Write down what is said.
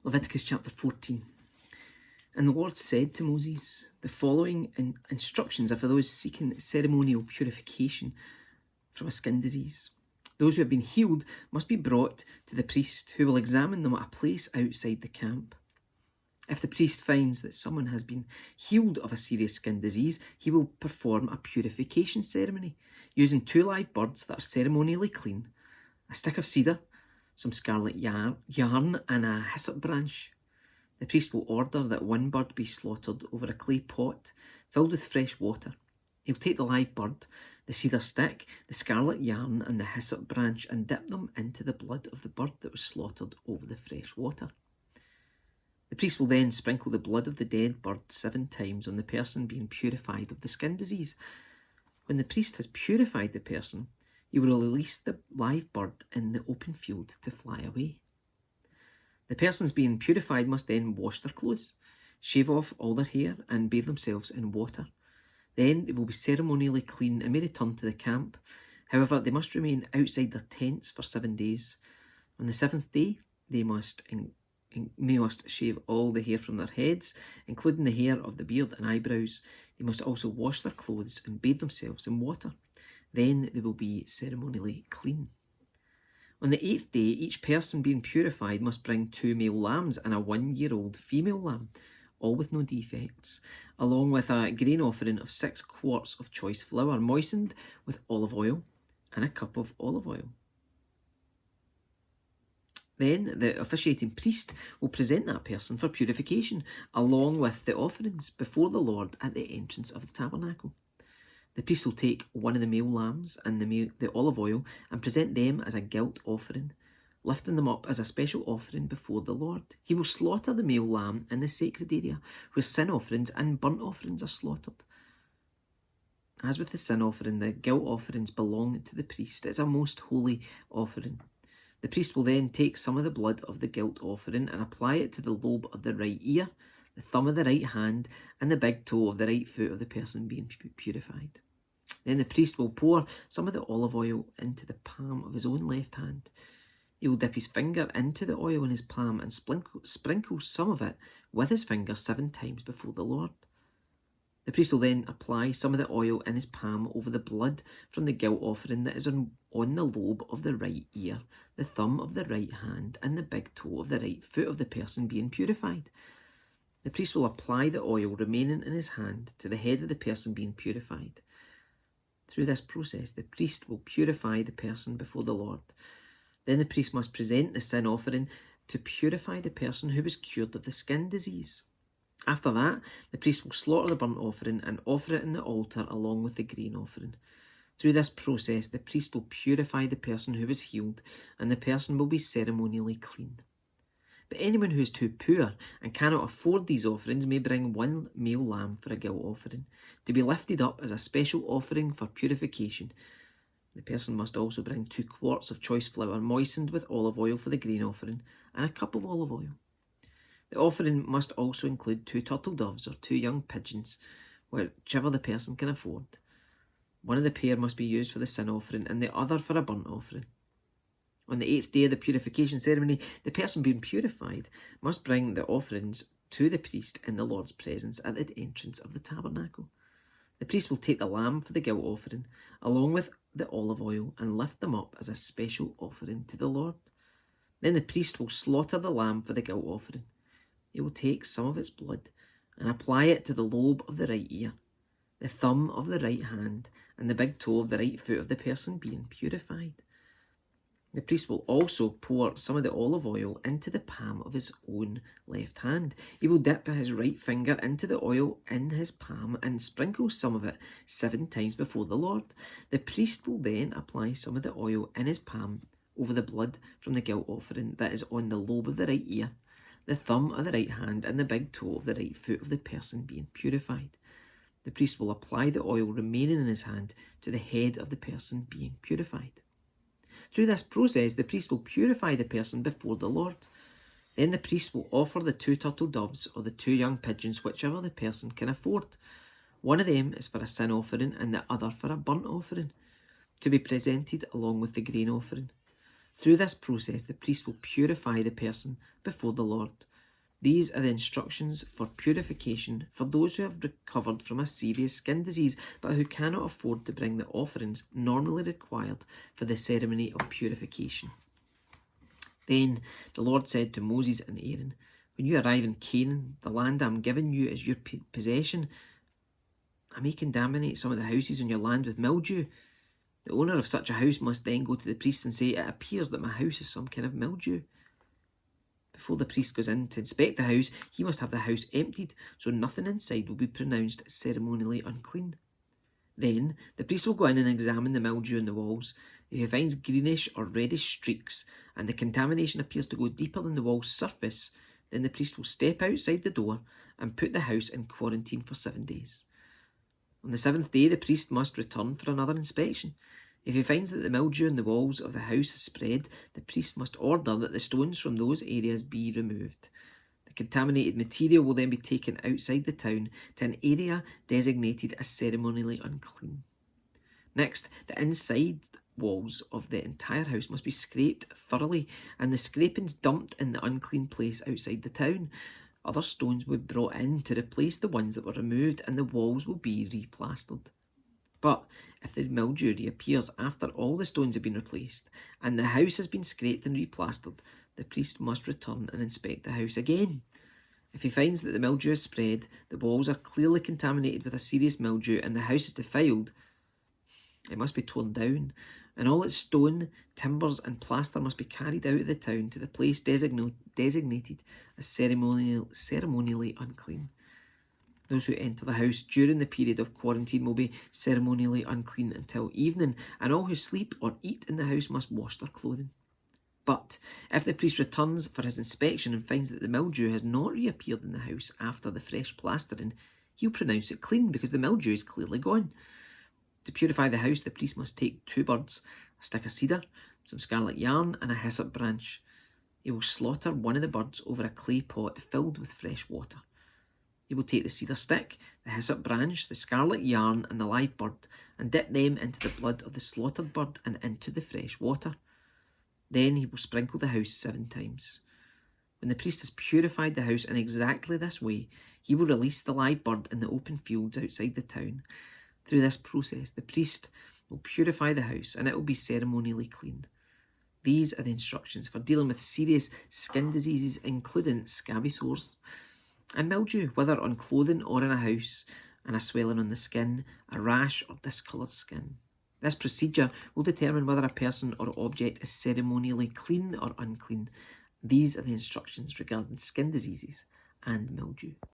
Leviticus chapter 14. And the Lord said to Moses, the following instructions are for those seeking ceremonial purification from a skin disease. Those who have been healed must be brought to the priest, who will examine them at a place outside the camp. If the priest finds that someone has been healed of a serious skin disease, he will perform a purification ceremony using 2 live birds that are ceremonially clean, a stick of cedar, some scarlet yarn and a hyssop branch. The priest will order that 1 bird be slaughtered over a clay pot filled with fresh water. He'll take the live bird, the cedar stick, the scarlet yarn and the hyssop branch and dip them into the blood of the bird that was slaughtered over the fresh water. The priest will then sprinkle the blood of the dead bird 7 times on the person being purified of the skin disease. When the priest has purified the person, he will release the live bird in the open field to fly away. The persons being purified must then wash their clothes, shave off all their hair and bathe themselves in water. Then they will be ceremonially clean and may return to the camp. However, they must remain outside their tents for 7 days. On the 7th day, they must shave all the hair from their heads, including the hair of the beard and eyebrows. They must also wash their clothes and bathe themselves in water. Then they will be ceremonially clean. On the 8th day, each person being purified must bring 2 male lambs and a 1-year-old female lamb, all with no defects, along with a grain offering of 6 quarts of choice flour moistened with olive oil and a cup of olive oil. Then the officiating priest will present that person for purification, along with the offerings, before the Lord at the entrance of the tabernacle. The priest will take 1 of the male lambs and the olive oil and present them as a guilt offering, lifting them up as a special offering before the Lord. He will slaughter the male lamb in the sacred area, where sin offerings and burnt offerings are slaughtered. As with the sin offering, the guilt offerings belong to the priest. It's a most holy offering. The priest will then take some of the blood of the guilt offering and apply it to the lobe of the right ear, the thumb of the right hand, and the big toe of the right foot of the person being purified. Then the priest will pour some of the olive oil into the palm of his own left hand. He will dip his finger into the oil in his palm and sprinkle some of it with his finger 7 times before the Lord. The priest will then apply some of the oil in his palm over the blood from the guilt offering that is on the lobe of the right ear, the thumb of the right hand, and the big toe of the right foot of the person being purified. The priest will apply the oil remaining in his hand to the head of the person being purified. Through this process, the priest will purify the person before the Lord. Then the priest must present the sin offering to purify the person who was cured of the skin disease. After that, the priest will slaughter the burnt offering and offer it in the altar along with the grain offering. Through this process, the priest will purify the person who was healed, and the person will be ceremonially clean. But anyone who is too poor and cannot afford these offerings may bring 1 male lamb for a guilt offering, to be lifted up as a special offering for purification. The person must also bring 2 quarts of choice flour moistened with olive oil for the grain offering, and a cup of olive oil. The offering must also include 2 turtle doves or 2 young pigeons, whichever the person can afford. One of the pair must be used for the sin offering and the other for a burnt offering. On the 8th day of the purification ceremony, the person being purified must bring the offerings to the priest in the Lord's presence at the entrance of the tabernacle. The priest will take the lamb for the guilt offering, along with the olive oil, and lift them up as a special offering to the Lord. Then the priest will slaughter the lamb for the guilt offering. He will take some of its blood and apply it to the lobe of the right ear, the thumb of the right hand, and the big toe of the right foot of the person being purified. The priest will also pour some of the olive oil into the palm of his own left hand. He will dip his right finger into the oil in his palm and sprinkle some of it 7 times before the Lord. The priest will then apply some of the oil in his palm over the blood from the guilt offering that is on the lobe of the right ear, the thumb of the right hand, and the big toe of the right foot of the person being purified. The priest will apply the oil remaining in his hand to the head of the person being purified. Through this process, the priest will purify the person before the Lord. Then the priest will offer the 2 turtle doves or the 2 young pigeons, whichever the person can afford. One of them is for a sin offering and the other for a burnt offering, to be presented along with the grain offering. Through this process, the priest will purify the person before the Lord. These are the instructions for purification for those who have recovered from a serious skin disease, but who cannot afford to bring the offerings normally required for the ceremony of purification. Then the Lord said to Moses and Aaron, when you arrive in Canaan, the land I am giving you as your possession, I may contaminate some of the houses on your land with mildew. The owner of such a house must then go to the priest and say, it appears that my house has some kind of mildew. Before the priest goes in to inspect the house, he must have the house emptied, so nothing inside will be pronounced ceremonially unclean. Then the priest will go in and examine the mildew in the walls. If he finds greenish or reddish streaks, and the contamination appears to go deeper than the wall's surface, then the priest will step outside the door and put the house in quarantine for 7 days. On the 7th day, the priest must return for another inspection. If he finds that the mildew in the walls of the house has spread, the priest must order that the stones from those areas be removed. The contaminated material will then be taken outside the town to an area designated as ceremonially unclean. Next, the inside walls of the entire house must be scraped thoroughly, and the scrapings dumped in the unclean place outside the town. Other stones will be brought in to replace the ones that were removed, and the walls will be replastered. But if the mildew reappears after all the stones have been replaced, and the house has been scraped and replastered, the priest must return and inspect the house again. If he finds that the mildew has spread, the walls are clearly contaminated with a serious mildew, and the house is defiled, it must be torn down, and all its stone, timbers and plaster must be carried out of the town to the place designated as ceremonially unclean. Those who enter the house during the period of quarantine will be ceremonially unclean until evening, and all who sleep or eat in the house must wash their clothing. But if the priest returns for his inspection and finds that the mildew has not reappeared in the house after the fresh plastering, he'll pronounce it clean because the mildew is clearly gone. To purify the house, the priest must take 2 birds, a stick of cedar, some scarlet yarn, and a hyssop branch. He will slaughter one of the birds over a clay pot filled with fresh water. He will take the cedar stick, the hyssop branch, the scarlet yarn, and the live bird, and dip them into the blood of the slaughtered bird and into the fresh water. Then he will sprinkle the house 7 times. When the priest has purified the house in exactly this way, he will release the live bird in the open fields outside the town. Through this process, the priest will purify the house, and it will be ceremonially clean. These are the instructions for dealing with serious skin diseases, including scabby sores and mildew, whether on clothing or in a house, and a swelling on the skin, a rash or discoloured skin. This procedure will determine whether a person or object is ceremonially clean or unclean. These are the instructions regarding skin diseases and mildew.